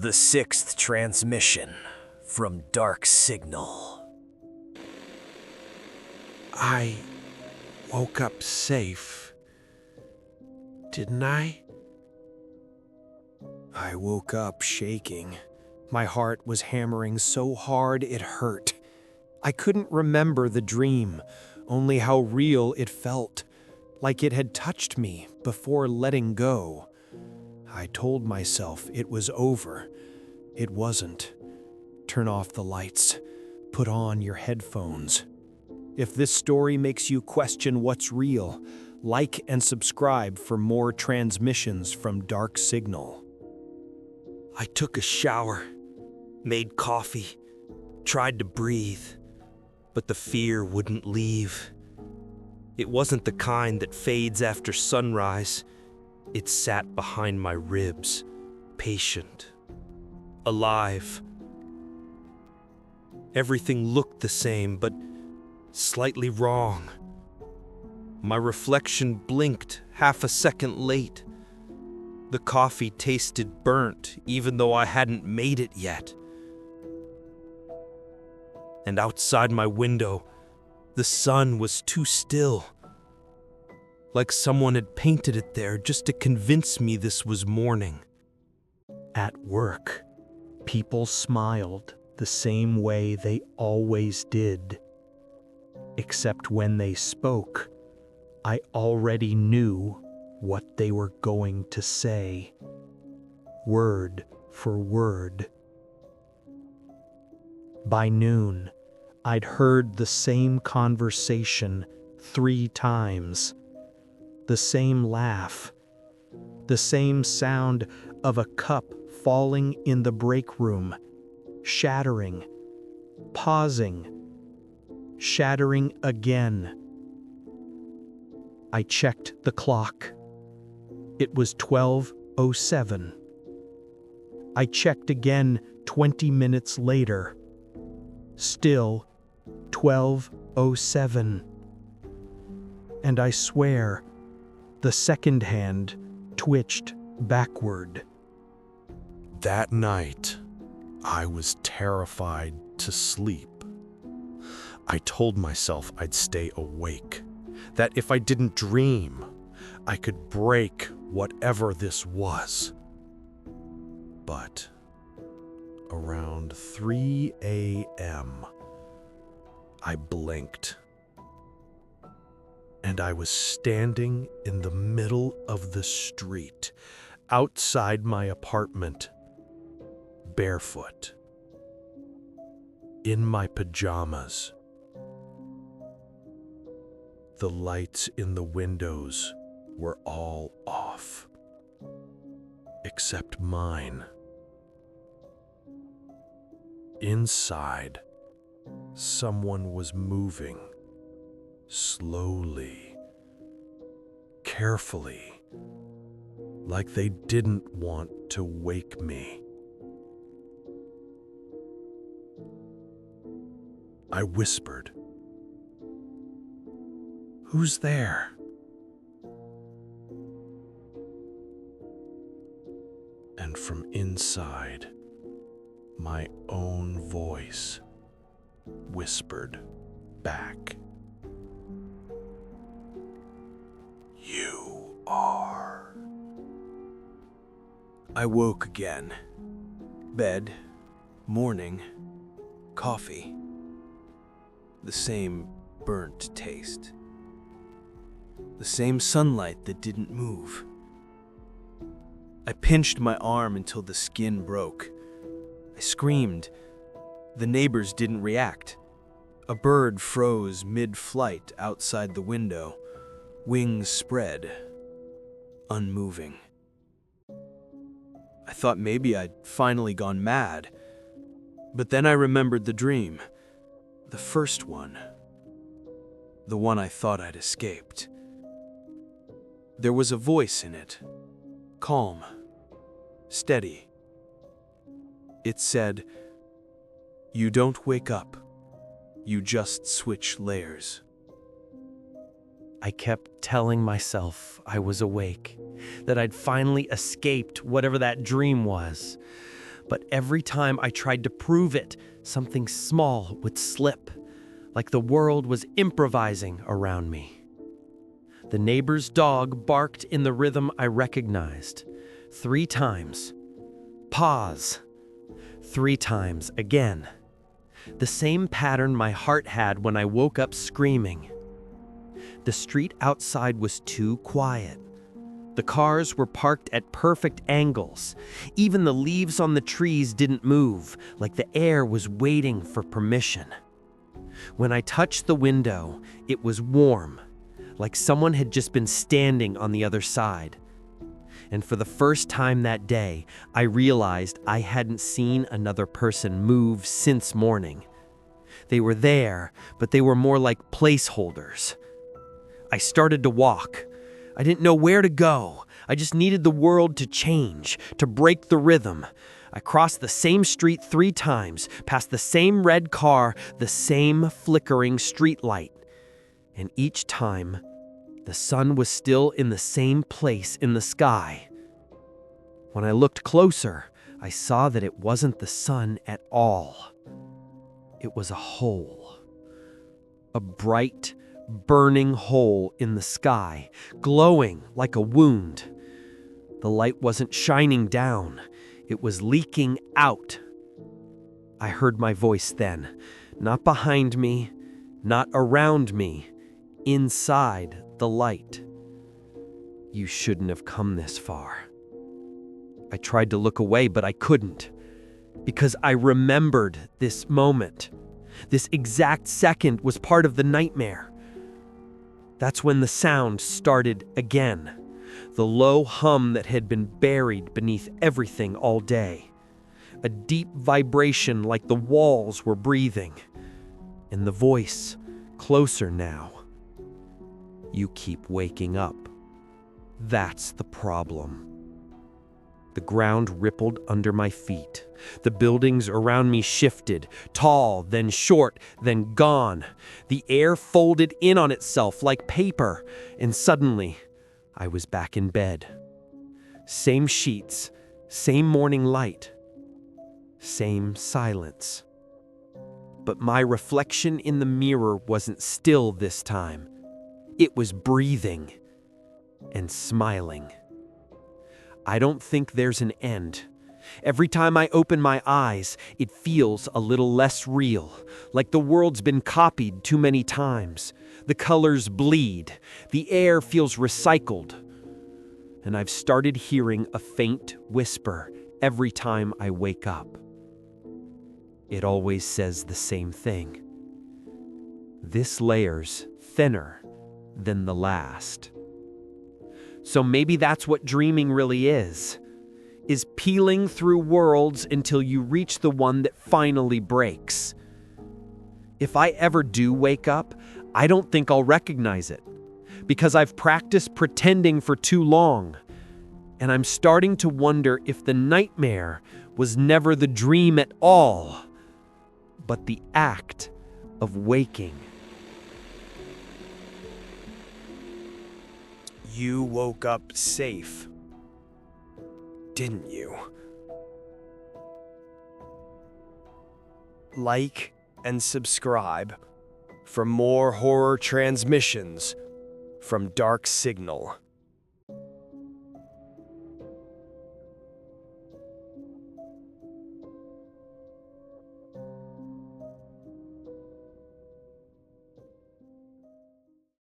The sixth transmission from Dark Signal. I woke up safe, didn't I? I woke up shaking. My heart was hammering so hard it hurt. I couldn't remember the dream, only how real it felt, like it had touched me before letting go. I told myself it was over. It wasn't. Turn off the lights. Put on your headphones. If this story makes you question what's real, like and subscribe for more transmissions from Dark Signal. I took a shower, made coffee, tried to breathe, but the fear wouldn't leave. It wasn't the kind that fades after sunrise. It sat behind my ribs, patient, alive. Everything looked the same, but slightly wrong. My reflection blinked half a second late. The coffee tasted burnt, even though I hadn't made it yet. And outside my window, the sun was too still. Like someone had painted it there just to convince me this was morning. At work, people smiled the same way they always did. Except when they spoke, I already knew what they were going to say, word for word. By noon, I'd heard the same conversation 3 times. The same laugh, the same sound of a cup falling in the break room, shattering, pausing, shattering again. I checked the clock. It was 12:07. I checked again 20 minutes later. Still 12:07. And I swear, the second hand twitched backward. That night, I was terrified to sleep. I told myself I'd stay awake, that if I didn't dream, I could break whatever this was. But around 3 a.m., I blinked. And I was standing in the middle of the street, outside my apartment, barefoot, in my pajamas. The lights in the windows were all off, except mine. Inside, someone was moving. Slowly, carefully, like they didn't want to wake me. I whispered, "Who's there?" And from inside, my own voice whispered back, "You are." I woke again. Bed, morning, coffee. The same burnt taste. The same sunlight that didn't move. I pinched my arm until the skin broke. I screamed. The neighbors didn't react. A bird froze mid-flight outside the window, wings spread, unmoving. I thought maybe I'd finally gone mad, but then I remembered the dream. The first one. The one I thought I'd escaped. There was a voice in it, calm, steady. It said, "You don't wake up, you just switch layers." I kept telling myself I was awake, that I'd finally escaped whatever that dream was. But every time I tried to prove it, something small would slip, like the world was improvising around me. The neighbor's dog barked in the rhythm I recognized. 3 times. Pause. 3 times again. The same pattern my heart had when I woke up screaming. The street outside was too quiet. The cars were parked at perfect angles. Even the leaves on the trees didn't move, like the air was waiting for permission. When I touched the window, it was warm, like someone had just been standing on the other side. And for the first time that day, I realized I hadn't seen another person move since morning. They were there, but they were more like placeholders. I started to walk. I didn't know where to go. I just needed the world to change, to break the rhythm. I crossed the same street 3 times, past the same red car, the same flickering street light. And each time, the sun was still in the same place in the sky. When I looked closer, I saw that it wasn't the sun at all. It was a hole. A bright, burning hole in the sky, glowing like a wound. The light wasn't shining down. It was leaking out. I heard my voice then, not behind me, not around me, inside the light. You shouldn't have come this far. I tried to look away, but I couldn't, because I remembered this moment. This exact second was part of the nightmare. That's when the sound started again, the low hum that had been buried beneath everything all day. A deep vibration like the walls were breathing. And the voice, closer now. You keep waking up. That's the problem. The ground rippled under my feet. The buildings around me shifted, tall, then short, then gone. The air folded in on itself like paper, and suddenly, I was back in bed. Same sheets, same morning light, same silence. But my reflection in the mirror wasn't still this time. It was breathing and smiling. I don't think there's an end. Every time I open my eyes, it feels a little less real, like the world's been copied too many times. The colors bleed, the air feels recycled, and I've started hearing a faint whisper every time I wake up. It always says the same thing. This layer's thinner than the last. So maybe that's what dreaming really is peeling through worlds until you reach the one that finally breaks. If I ever do wake up, I don't think I'll recognize it, because I've practiced pretending for too long, and I'm starting to wonder if the nightmare was never the dream at all, but the act of waking. You woke up safe, didn't you? Like and subscribe for more horror transmissions from Dark Signal.